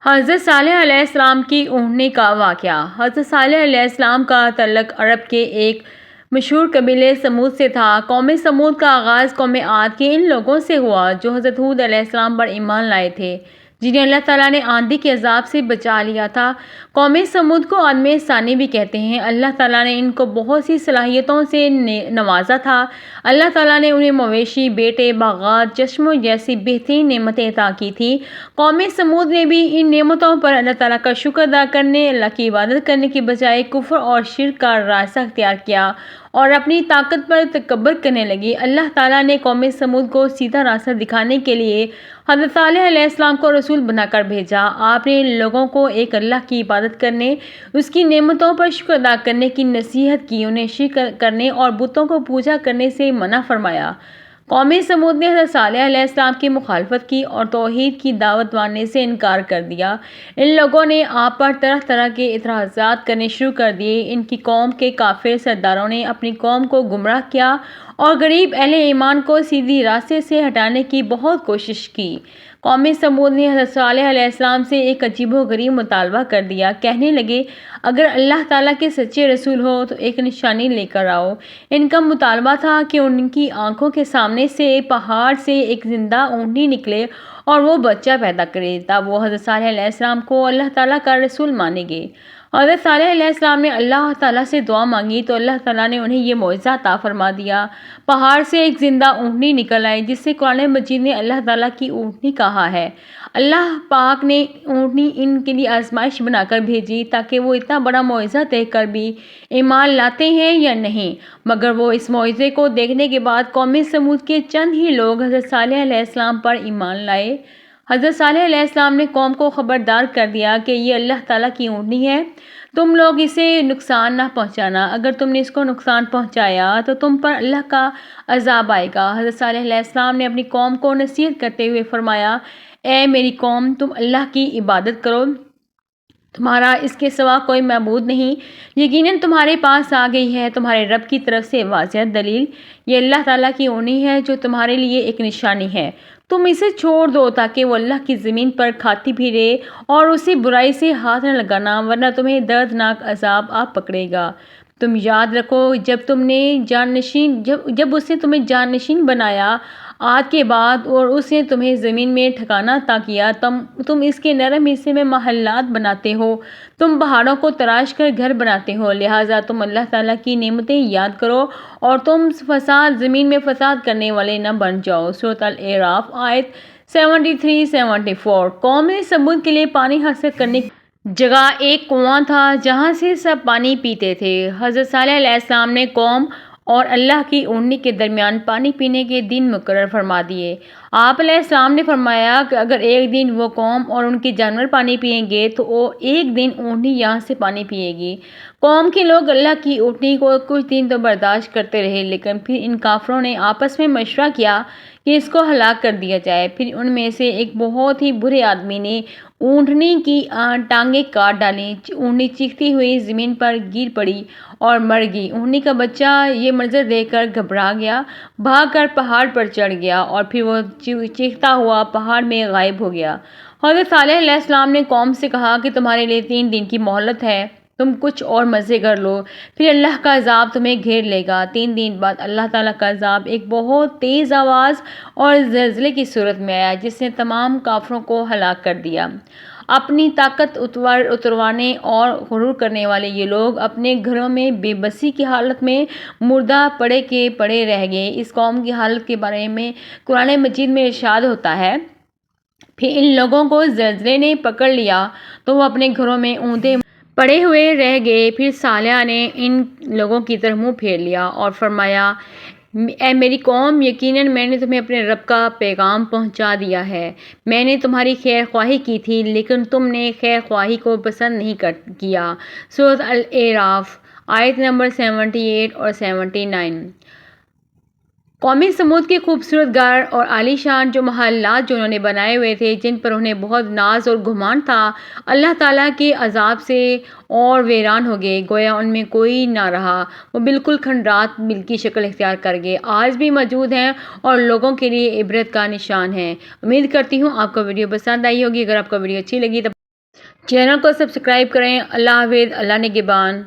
حضرت صالح علیہ السلام کی اونٹنی کا واقعہ۔ حضرت صالح علیہ السلام کا تعلق عرب کے ایک مشہور قبیلے سمود سے تھا۔ قوم سمود کا آغاز قوم عاد کے ان لوگوں سے ہوا جو حضرت ہود علیہ السلام پر ایمان لائے تھے، جنہیں اللہ تعالیٰ نے آندھی کے عذاب سے بچا لیا تھا۔ قوم سمود کو آدم ثانی بھی کہتے ہیں۔ اللہ تعالیٰ نے ان کو بہت سی صلاحیتوں سے نوازا تھا۔ اللہ تعالیٰ نے انہیں مویشی، بیٹے، باغات، چشموں جیسی بہترین نعمتیں عطا کی تھیں۔ قوم سمود نے بھی ان نعمتوں پر اللہ تعالیٰ کا شکر ادا کرنے، اللہ کی عبادت کرنے کے بجائے کفر اور شرک کا راستہ اختیار کیا اور اپنی طاقت پر تکبر کرنے لگی۔ اللہ تعالیٰ نے قوم سمود کو سیدھا راستہ دکھانے کے لیے حضرت صالح علیہ السلام کو رسول بنا کر بھیجا۔ آپ نے لوگوں کو ایک اللہ کی عبادت کرنے، اس کی نعمتوں پر شکر ادا کرنے کی نصیحت کی، انہیں شرک کرنے اور بتوں کو پوجا کرنے سے منع فرمایا۔ قوم سمود نے حضرت صالح علیہ السلام کی مخالفت کی اور توحید کی دعوت ماننے سے انکار کر دیا۔ ان لوگوں نے آپ پر طرح طرح کے اعتراضات کرنے شروع کر دیے۔ ان کی قوم کے کافر سرداروں نے اپنی قوم کو گمراہ کیا اور غریب اہل ایمان کو سیدھی راستے سے ہٹانے کی بہت کوشش کی۔ قوم سمود نے حضرت صالح علیہ السلام سے ایک عجیب و غریب مطالبہ کر دیا۔ کہنے لگے، اگر اللہ تعالیٰ کے سچے رسول ہو تو ایک نشانی لے کر آؤ۔ ان کا مطالبہ تھا کہ ان کی آنکھوں کے سامنے سے پہاڑ سے ایک زندہ اونٹنی نکلے اور وہ بچہ پیدا کرے، تب وہ حضرت صالح علیہ السلام کو اللہ تعالیٰ کا رسول مانیں گے۔ حضرت صالح علیہ السلام نے اللہ تعالیٰ سے دعا مانگی تو اللہ تعالیٰ نے انہیں یہ معجزہ عطا فرما دیا۔ پہاڑ سے ایک زندہ اونٹنی نکل آئی، جس سے قرآن مجید نے اللہ تعالیٰ کی اونٹنی کہا ہے۔ اللہ پاک نے اونٹنی ان کے لیے آزمائش بنا کر بھیجی تاکہ وہ اتنا بڑا معجزہ دیکھ کر بھی ایمان لاتے ہیں یا نہیں، مگر وہ اس معجزے کو دیکھنے کے بعد قوم سمود کے چند ہی لوگ حضرت صالح علیہ السلام پر ایمان لائے۔ حضرت صالح علیہ السلام نے قوم کو خبردار کر دیا کہ یہ اللہ تعالیٰ کی اونٹنی ہے، تم لوگ اسے نقصان نہ پہنچانا، اگر تم نے اس کو نقصان پہنچایا تو تم پر اللہ کا عذاب آئے گا۔ حضرت صالح علیہ السلام نے اپنی قوم کو نصیحت کرتے ہوئے فرمایا، اے میری قوم، تم اللہ کی عبادت کرو، تمہارا اس کے سوا کوئی معبود نہیں۔ یقیناً تمہارے پاس آ گئی ہے تمہارے رب کی طرف سے واضح دلیل، یہ اللہ تعالیٰ کی اونٹنی ہے جو تمہارے لیے ایک نشانی ہے۔ تم اسے چھوڑ دو تاکہ وہ اللہ کی زمین پر کھاتی پھرے اور اسے برائی سے ہاتھ نہ لگانا، ورنہ تمہیں دردناک عذاب آ پکڑے گا۔ تم یاد رکھو جب اس نے تمہیں جان نشین بنایا عاد کے بعد اور اس نے تمہیں زمین میں ٹھکانہ عطا کیا، تم اس کے نرم حصے میں محلات بناتے ہو، تم پہاڑوں کو تراش کر گھر بناتے ہو، لہٰذا تم اللہ تعالیٰ کی نعمتیں یاد کرو اور تم زمین میں فساد کرنے والے نہ بن جاؤ۔ سورۃ الاعراف آیت 73-74۔ قوم سمود کے لیے پانی حاصل کرنے کی جگہ ایک کنواں تھا جہاں سے سب پانی پیتے تھے۔ حضرت صالح علیہ السلام نے قوم اور اللہ کی اونٹنی کے درمیان پانی پینے کے دن مقرر فرما دیے۔ آپ علیہ السلام نے فرمایا کہ اگر ایک دن وہ قوم اور ان کے جانور پانی پئیں گے تو ایک دن اونٹنی یہاں سے پانی پیے گی۔ قوم کے لوگ اللہ کی اونٹنی کو کچھ دن تو برداشت کرتے رہے، لیکن پھر ان کافروں نے آپس میں مشورہ کیا کہ اس کو ہلاک کر دیا جائے۔ پھر ان میں سے ایک بہت ہی برے آدمی نے اونٹنی کی ٹانگیں کاٹ ڈالیں۔ اونٹنی چیختی ہوئی زمین پر گر پڑی اور مر گئی۔ اونٹنی کا بچہ یہ منظر دیکھ کر گھبرا گیا، بھاگ کر پہاڑ پر چڑھ گیا اور پھر وہ چیختا ہوا پہاڑ میں غائب ہو گیا۔ حضرت صالح علیہ السلام نے قوم سے کہا کہ تمہارے لیے 3 دن کی مہلت ہے، تم کچھ اور مزے کر لو، پھر اللہ کا عذاب تمہیں گھیر لے گا۔ 3 دن بعد اللہ تعالیٰ کا عذاب ایک بہت تیز آواز اور زلزلے کی صورت میں آیا جس نے تمام کافروں کو ہلاک کر دیا۔ اپنی طاقت اتروانے اور غرور کرنے والے یہ لوگ اپنے گھروں میں بے بسی کی حالت میں مردہ پڑے کے پڑے رہ گئے۔ اس قوم کی حالت کے بارے میں قرآن مجید میں ارشاد ہوتا ہے، پھر ان لوگوں کو زلزلے نے پکڑ لیا تو وہ اپنے گھروں میں اوندے پڑے ہوئے رہ گئے۔ پھر صالح نے ان لوگوں کی طرف منہ پھیر لیا اور فرمایا، اے میری قوم، یقیناً میں نے تمہیں اپنے رب کا پیغام پہنچا دیا ہے۔ میں نے تمہاری خیر خواہی کی تھی لیکن تم نے خیر خواہی کو پسند نہیں کیا۔ سورۃ الاعراف آیت نمبر 78 اور 79۔ قوم سمود کے خوبصورت گھر اور عالی شان محلات جو انہوں نے بنائے ہوئے تھے، جن پر انہیں بہت ناز اور گمان تھا، اللہ تعالیٰ کے عذاب سے اور ویران ہو گئے، گویا ان میں کوئی نہ رہا۔ وہ بالکل کھنڈرات کی شکل اختیار کر گئے، آج بھی موجود ہیں اور لوگوں کے لیے عبرت کا نشان ہیں۔ امید کرتی ہوں آپ کو ویڈیو پسند آئی ہوگی۔ اگر آپ کو ویڈیو اچھی لگی تو چینل کو سبسکرائب کریں۔ اللہ حافظ، اللہ نگہبان۔